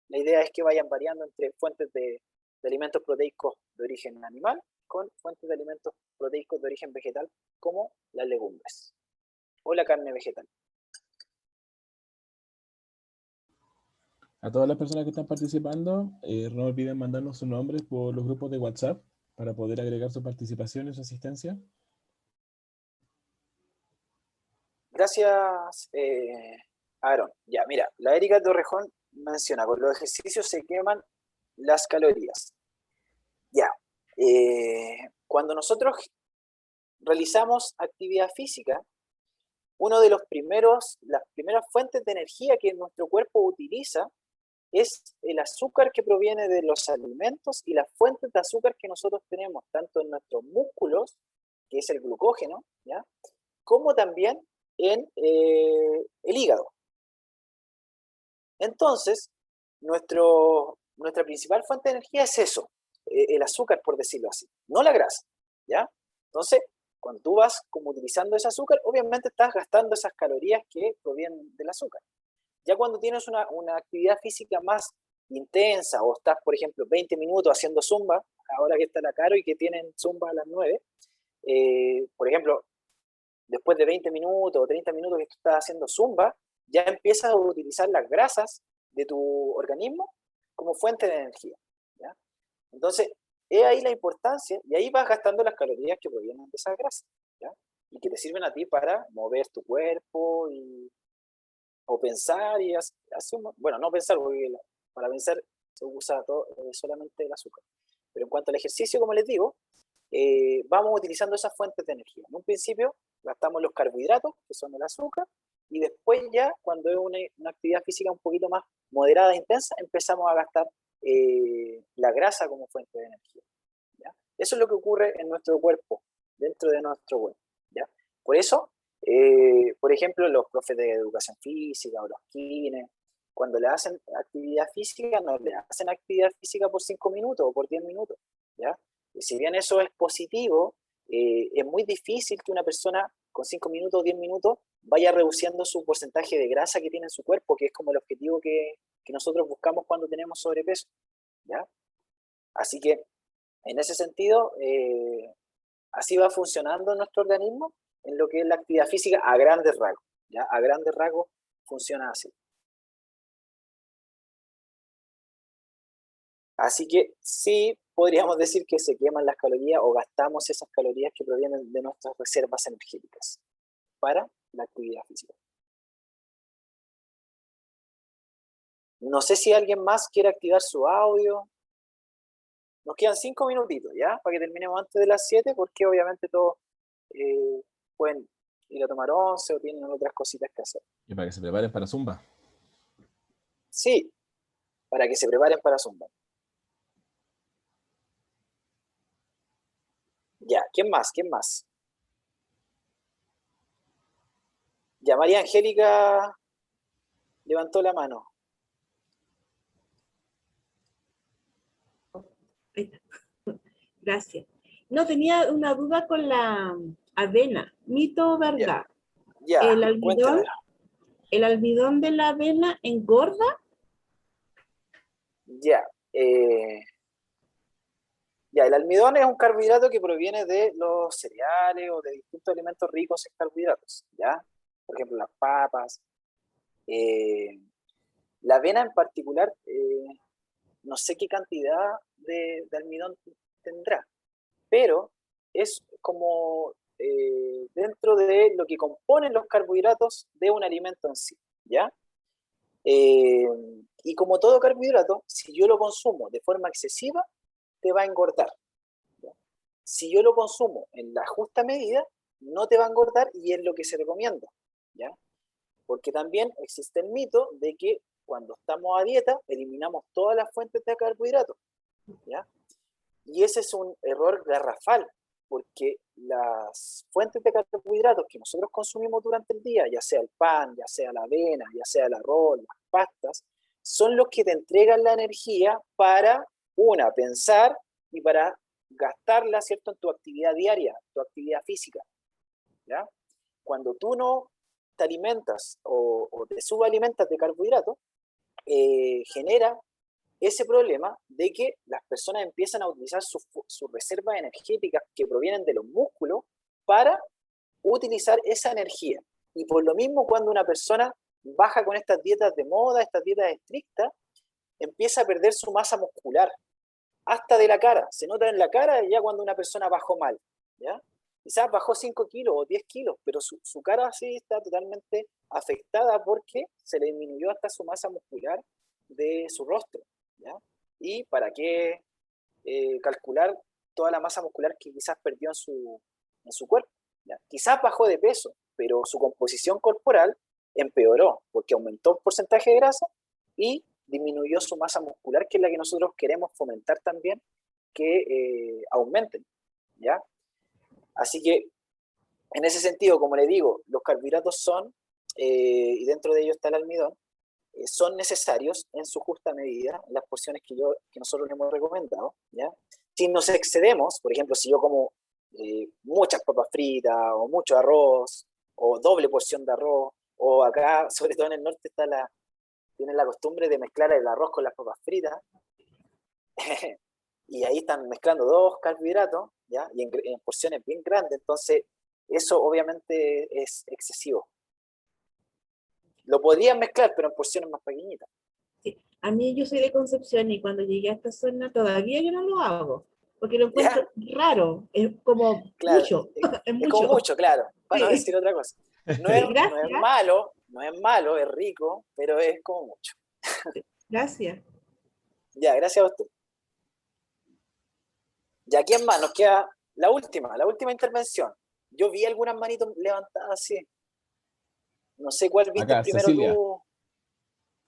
la idea es que vayan variando entre fuentes de alimentos proteicos de origen animal con fuentes de alimentos proteicos de origen vegetal como las legumbres o la carne vegetal. A todas las personas que están participando, no olviden mandarnos sus nombres por los grupos de WhatsApp para poder agregar su participación y su asistencia. Gracias, Aaron. Ya, mira, la Erika Torrejón menciona, con los ejercicios se queman las calorías. Ya, cuando nosotros realizamos actividad física, las primeras fuentes de energía que nuestro cuerpo utiliza es el azúcar que proviene de los alimentos y las fuentes de azúcar que nosotros tenemos, tanto en nuestros músculos, que es el glucógeno, ¿ya? Como también en el hígado. Entonces, nuestra principal fuente de energía es eso, el azúcar, por decirlo así, no la grasa, ¿ya? Entonces, cuando tú vas como utilizando ese azúcar, obviamente estás gastando esas calorías que provienen del azúcar. Ya cuando tienes una actividad física más intensa o estás, por ejemplo, 20 minutos haciendo zumba, ahora que está la Caro y que tienen zumba a las 9, por ejemplo, después de 20 minutos o 30 minutos que tú estás haciendo zumba, ya empiezas a utilizar las grasas de tu organismo como fuente de energía, ¿ya? Entonces, es ahí la importancia, y ahí vas gastando las calorías que provienen de esas grasas, ¿ya? Y que te sirven a ti para mover tu cuerpo o pensar y hacer, bueno, no pensar, porque para pensar se usa solamente el azúcar. Pero en cuanto al ejercicio, como les digo, vamos utilizando esas fuentes de energía. En un principio gastamos los carbohidratos, que son el azúcar, y después ya, cuando es una actividad física un poquito más moderada e intensa, empezamos a gastar la grasa como fuente de energía, ¿ya? Eso es lo que ocurre en nuestro cuerpo, dentro de nuestro cuerpo, ¿ya? Por eso, por ejemplo, los profes de educación física o los kines, cuando le hacen actividad física, no le hacen actividad física por 5 minutos o por 10 minutos, ¿ya? Y si bien eso es positivo, es muy difícil que una persona con 5 minutos o 10 minutos vaya reduciendo su porcentaje de grasa que tiene en su cuerpo, que es como el objetivo que nosotros buscamos cuando tenemos sobrepeso, ¿ya? Así que, en ese sentido, así va funcionando nuestro organismo en lo que es la actividad física a grandes rasgos, ¿ya? A grandes rasgos funciona así. Así que sí podríamos decir que se queman las calorías o gastamos esas calorías que provienen de nuestras reservas energéticas para la actividad física. No sé si alguien más quiere activar su audio. Nos quedan 5 minutitos, ¿ya? Para que terminemos antes de las 7, porque obviamente todos pueden ir a tomar once o tienen otras cositas que hacer. Y para que se preparen para Zumba. Sí, para que se preparen para Zumba. Ya, ¿quién más? ¿Quién más? Ya, María Angélica levantó la mano. Ahí está. Gracias. No, tenía una duda con la avena. ¿Mito o verdad? Ya, cuéntemelo. ¿El almidón de la avena engorda? Ya. Ya, el almidón es un carbohidrato que proviene de los cereales o de distintos alimentos ricos en carbohidratos, ¿ya? Por ejemplo, las papas. La avena en particular, no sé qué cantidad de almidón tendrá, pero es como dentro de lo que componen los carbohidratos de un alimento en sí, ¿ya? Y como todo carbohidrato, si yo lo consumo de forma excesiva, te va a engordar. ¿Ya? Si yo lo consumo en la justa medida, no te va a engordar y es lo que se recomienda, ¿ya? Porque también existe el mito de que cuando estamos a dieta, eliminamos todas las fuentes de carbohidratos, ¿ya? Y ese es un error garrafal, porque las fuentes de carbohidratos que nosotros consumimos durante el día, ya sea el pan, ya sea la avena, ya sea el arroz, las pastas, son los que te entregan la energía para, una, pensar y para gastarla, ¿cierto?, en tu actividad diaria, tu actividad física, ¿ya? Cuando tú no te alimentas o te subalimentas de carbohidratos, genera ese problema de que las personas empiezan a utilizar sus reservas energéticas que provienen de los músculos para utilizar esa energía. Y por lo mismo, cuando una persona baja con estas dietas de moda, estas dietas estrictas, empieza a perder su masa muscular, hasta de la cara. Se nota en la cara ya cuando una persona bajó mal, ¿ya? Quizás bajó 5 kilos o 10 kilos, pero su cara sí está totalmente afectada porque se le disminuyó hasta su masa muscular de su rostro, ¿ya? Y para qué calcular toda la masa muscular que quizás perdió en su cuerpo, ¿ya? Quizás bajó de peso, pero su composición corporal empeoró porque aumentó el porcentaje de grasa y disminuyó su masa muscular, que es la que nosotros queremos fomentar también, que aumenten, ¿ya? Así que, en ese sentido, como le digo, los carbohidratos son, y dentro de ellos está el almidón, son necesarios en su justa medida, en las porciones que nosotros le hemos recomendado, ¿ya? Si nos excedemos, por ejemplo, si yo como muchas papas fritas, o mucho arroz, o doble porción de arroz, o acá, sobre todo en el norte, tienen la costumbre de mezclar el arroz con las papas fritas, y ahí están mezclando dos carbohidratos, ¿ya? Y en porciones bien grandes, entonces eso obviamente es excesivo. Lo podrían mezclar, pero en porciones más pequeñitas. Sí. A mí yo soy de Concepción y cuando llegué a esta zona todavía yo no lo hago, porque lo encuentro raro, es como claro, mucho, es es como mucho. mucho, claro, para no Sí. decir otra cosa. No Sí, es malo, es rico, pero es como mucho. Gracias. Ya, gracias a usted. Ya, ¿quién más? Nos queda la última intervención. Yo vi algunas manitos levantadas así. No sé cuál viste Acá, primero Cecilia. tú.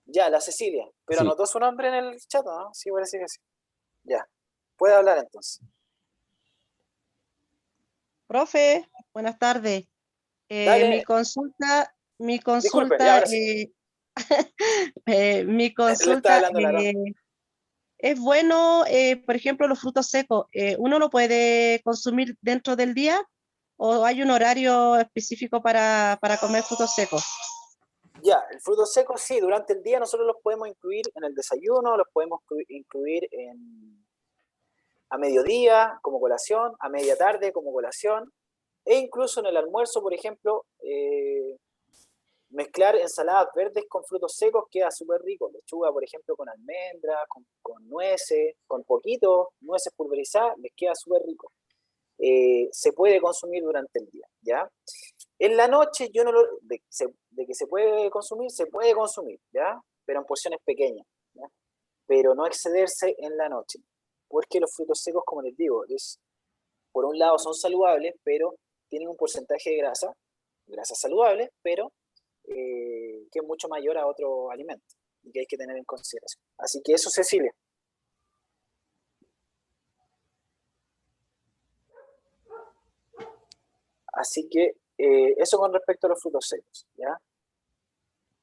Ya, la Cecilia. Pero Sí. anotó su nombre en el chat, ¿no? Sí, parece que sí. Ya. Puede hablar entonces. Profe, buenas tardes. Dale. Mi consulta, Disculpe, ya, ahora sí. mi Le estaba consulta hablando la es bueno, por ejemplo, los frutos secos. ¿Uno lo puede consumir dentro del día o hay un horario específico para comer frutos secos? Ya, el fruto seco sí, durante el día nosotros los podemos incluir en el desayuno, los podemos incluir a mediodía como colación, a media tarde como colación, e incluso en el almuerzo, por ejemplo, mezclar ensaladas verdes con frutos secos queda súper rico. Lechuga, por ejemplo, con almendras, con nueces, con poquito, nueces pulverizadas, les queda súper rico. Se puede consumir durante el día, ¿ya? En la noche, yo no lo, de que se puede consumir, ¿ya? Pero en porciones pequeñas, ¿ya? Pero no excederse en la noche, porque los frutos secos, como les digo, por un lado son saludables, pero tienen un porcentaje de grasa grasas saludables, pero que es mucho mayor a otro alimento y que hay que tener en consideración. Así que eso, Cecilia. Así que eso con respecto a los frutos secos, ¿ya?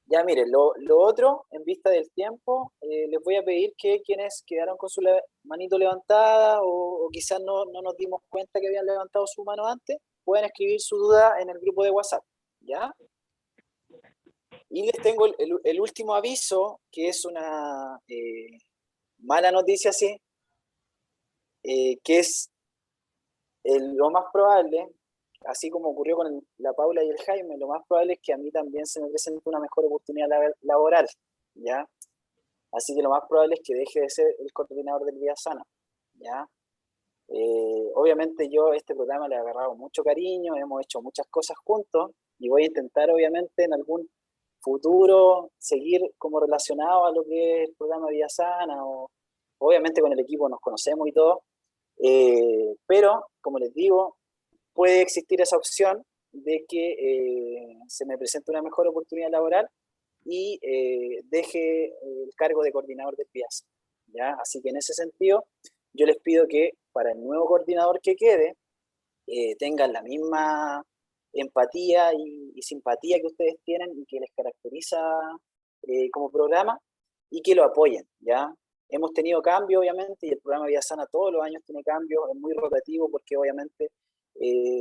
Ya miren, lo otro, en vista del tiempo, les voy a pedir que quienes quedaron con su manito levantada o quizás no nos dimos cuenta que habían levantado su mano antes, pueden escribir su duda en el grupo de WhatsApp, ¿ya? Y les tengo el último aviso, que es una mala noticia, sí, que es lo más probable, así como ocurrió con la Paula y el Jaime, lo más probable es que a mí también se me presente una mejor oportunidad laboral, ¿ya? Así que lo más probable es que deje de ser el coordinador del Vida Sana, ¿ya? Obviamente yo a este programa le he agarrado mucho cariño, hemos hecho muchas cosas juntos y voy a intentar obviamente en algún futuro seguir como relacionado a lo que es el programa Vida Sana, o obviamente con el equipo nos conocemos y todo, pero como les digo, puede existir esa opción de que se me presente una mejor oportunidad laboral y deje el cargo de coordinador del PIAS, ¿ya? Así que en ese sentido, yo les pido que para el nuevo coordinador que quede, tengan la misma empatía y simpatía que ustedes tienen y que les caracteriza como programa, y que lo apoyen, ¿ya? Hemos tenido cambios, obviamente, y el programa Vida Sana todos los años tiene cambios, es muy rotativo porque obviamente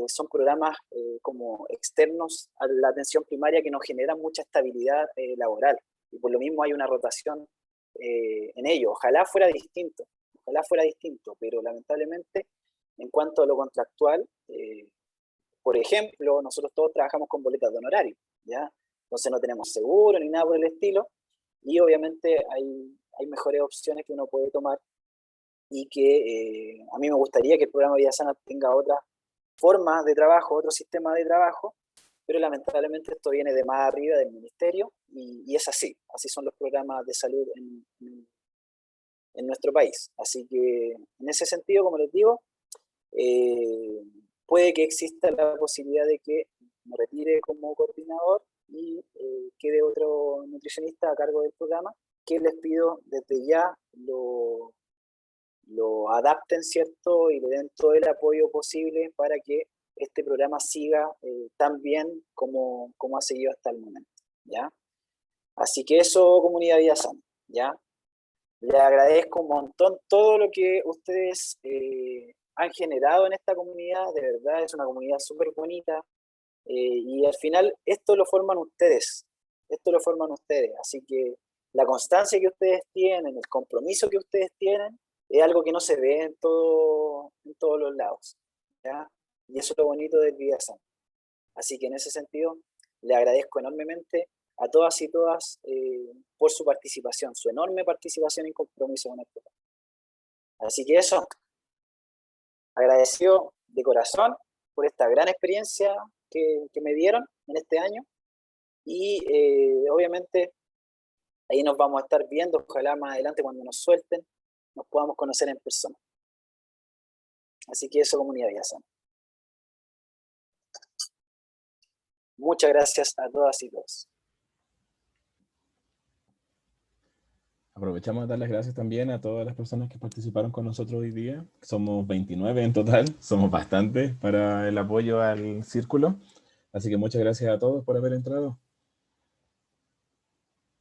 son programas como externos a la atención primaria que nos generan mucha estabilidad laboral, y por lo mismo hay una rotación en ello. Ojalá fuera distinto, pero lamentablemente en cuanto a lo contractual, por ejemplo, nosotros todos trabajamos con boletas de honorario, ¿ya? Entonces no tenemos seguro ni nada por el estilo, y obviamente hay mejores opciones que uno puede tomar, y que a mí me gustaría que el programa Vida Sana tenga otras formas de trabajo, otro sistema de trabajo, pero lamentablemente esto viene de más arriba del ministerio, y es así son los programas de salud en nuestro país. Así que en ese sentido, como les digo, puede que exista la posibilidad de que me retire como coordinador y quede otro nutricionista a cargo del programa, que les pido desde ya lo adapten, ¿cierto? Y le den todo el apoyo posible para que este programa siga tan bien como ha seguido hasta el momento, ¿ya? Así que eso, comunidad Vida Sana, ¿ya? Les agradezco un montón todo lo que ustedes han generado en esta comunidad. De verdad es una comunidad súper bonita, y al final esto lo forman ustedes, así que la constancia que ustedes tienen, el compromiso que ustedes tienen, es algo que no se ve en todos los lados, ¿ya? Y eso es lo bonito del Vida Sana. Así que en ese sentido, le agradezco enormemente a todas y todas por su participación, su enorme participación y compromiso con el programa. Así que eso, agradecido de corazón por esta gran experiencia que me dieron en este año, y obviamente ahí nos vamos a estar viendo, ojalá más adelante cuando nos suelten, nos podamos conocer en persona. Así que eso, comunidad Vida Sana. Muchas gracias a todas y todos. Aprovechamos de dar las gracias también a todas las personas que participaron con nosotros hoy día. Somos 29 en total, somos bastantes para el apoyo al círculo. Así que muchas gracias a todos por haber entrado.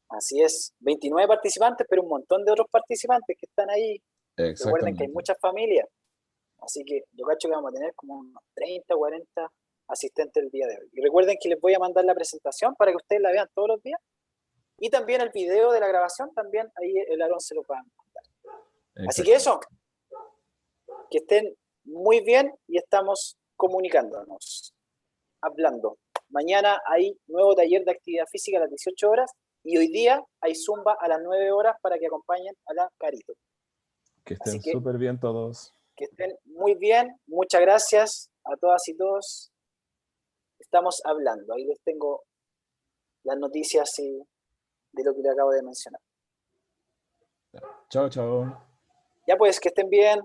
Así es, 29 participantes, pero un montón de otros participantes que están ahí. Recuerden que hay muchas familias, así que yo cacho que vamos a tener como unos 30 o 40 asistentes el día de hoy. Y recuerden que les voy a mandar la presentación para que ustedes la vean todos los días, y también el video de la grabación, también ahí el Aarón se lo va a mandar. Exacto. Así que eso, que estén muy bien y estamos comunicándonos, hablando. Mañana hay nuevo taller de actividad física a las 18 horas, y hoy día hay Zumba a las 9 horas para que acompañen a la Carito. Que estén súper bien todos. Que estén muy bien, muchas gracias a todas y todos. Estamos hablando, ahí les tengo las noticias de lo que les acabo de mencionar. Chao, chao. Ya pues, que estén bien.